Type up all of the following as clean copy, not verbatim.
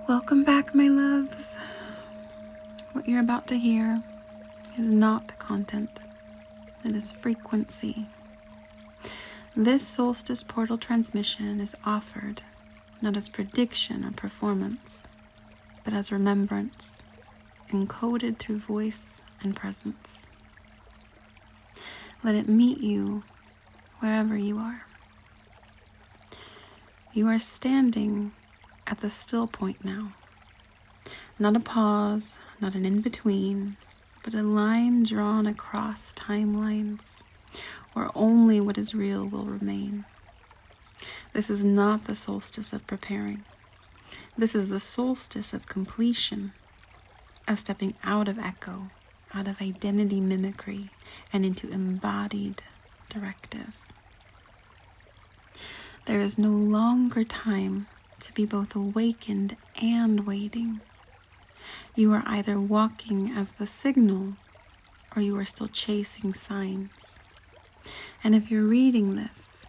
Welcome back, my loves. What you're about to hear is not content, it is frequency. This solstice portal transmission is offered not as prediction or performance, but as remembrance, encoded through voice and presence. Let it meet you wherever you are. You are standing at the still point now. Not a pause, not an in-between, but a line drawn across timelines where only what is real will remain. This is not the solstice of preparing. This is the solstice of completion, of stepping out of echo, out of identity mimicry, and into embodied directive. There is no longer time to be both awakened and waiting. You are either walking as the signal, or you are still chasing signs. And if you're reading this,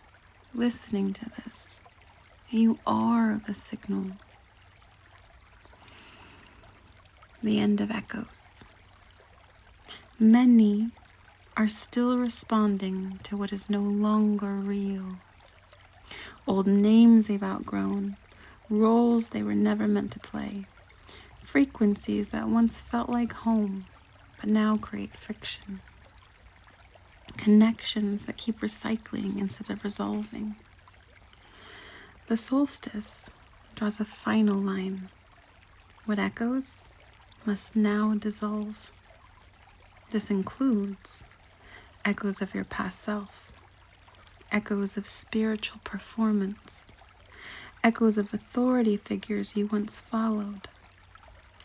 listening to this, you are the signal. The end of echoes. Many are still responding to what is no longer real. Old names they've outgrown, roles they were never meant to play, frequencies that once felt like home, but now create friction. Connections that keep recycling instead of resolving. The solstice draws a final line. What echoes must now dissolve. This includes echoes of your past self, echoes of spiritual performance, echoes of authority figures you once followed,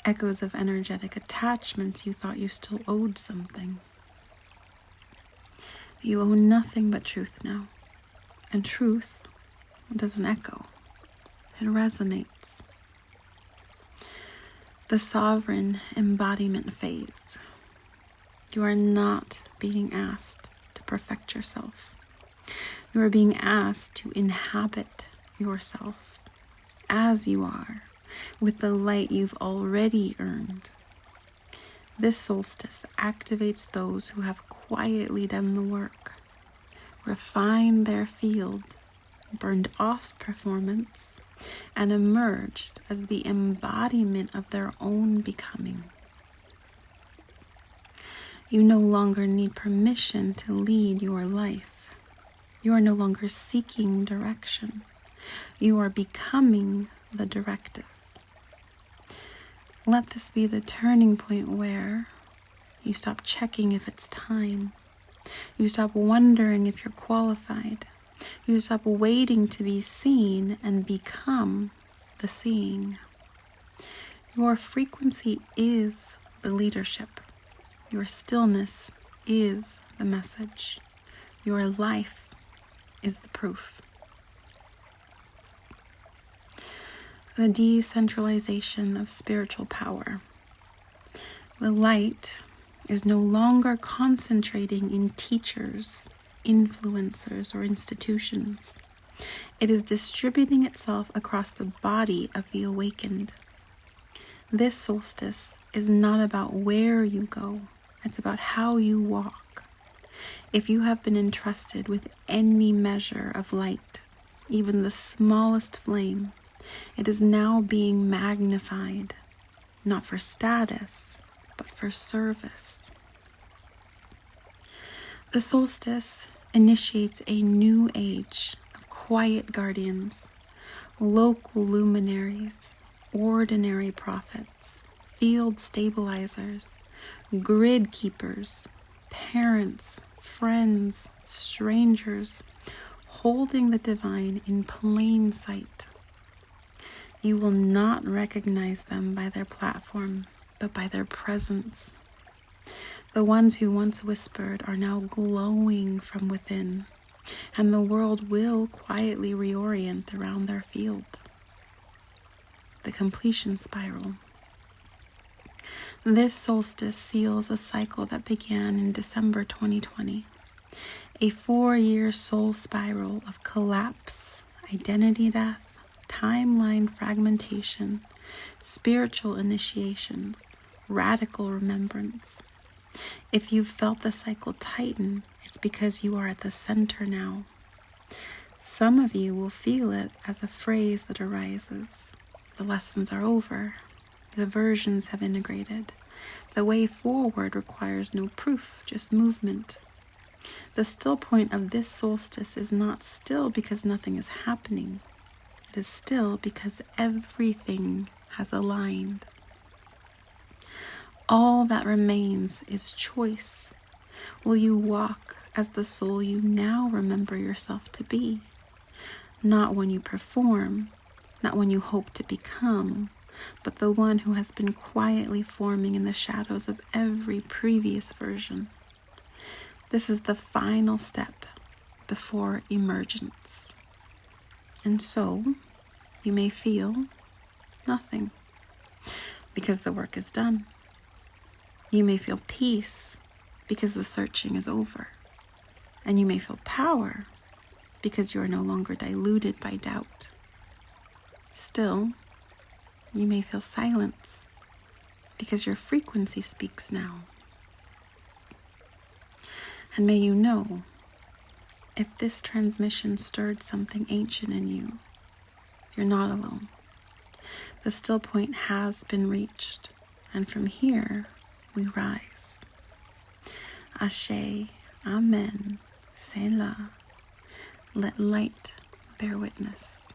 echoes of energetic attachments you thought you still owed something. You owe nothing but truth now, and truth doesn't echo, it resonates. The sovereign embodiment phase. You are not being asked to perfect yourself. You are being asked to inhabit yourself as you are, with the light you've already earned. This solstice activates those who have quietly done the work, refined their field, burned off performance, and emerged as the embodiment of their own becoming. You no longer need permission to lead your life. You are no longer seeking direction. You are becoming the directive. Let this be the turning point where you stop checking if it's time. You stop wondering if you're qualified. You stop waiting to be seen and become the seeing. Your frequency is the leadership. Your stillness is the message. Your life is the proof. The decentralization of spiritual power. The light is no longer concentrating in teachers, influencers, or institutions. It is distributing itself across the body of the awakened. This solstice is not about where you go, it's about how you walk. If you have been entrusted with any measure of light, even the smallest flame, it is now being magnified, not for status, but for service. The solstice initiates a new age of quiet guardians, local luminaries, ordinary prophets, field stabilizers, grid keepers, parents, friends, strangers, holding the divine in plain sight. You will not recognize them by their platform, but by their presence. The ones who once whispered are now glowing from within, and the world will quietly reorient around their field. The completion spiral. This solstice seals a cycle that began in December 2020, a 4-year soul spiral of collapse, identity death, timeline fragmentation, spiritual initiations, radical remembrance. If you've felt the cycle tighten, it's because you are at the center now. Some of you will feel it as a phrase that arises. The lessons are over. The versions have integrated. The way forward requires no proof, just movement. The still point of this solstice is not still because nothing is happening. It is still because everything has aligned. All that remains is choice. Will you walk as the soul you now remember yourself to be? Not when you perform, not when you hope to become, but the one who has been quietly forming in the shadows of every previous version. This is the final step before emergence. And so, you may feel nothing, because the work is done. You may feel peace, because the searching is over. And you may feel power, because you are no longer diluted by doubt. Still, you may feel silence, because your frequency speaks now. And may you know, if this transmission stirred something ancient in you, you're not alone. The still point has been reached, and from here we rise. Ashe, Amen, Selah. Let light bear witness.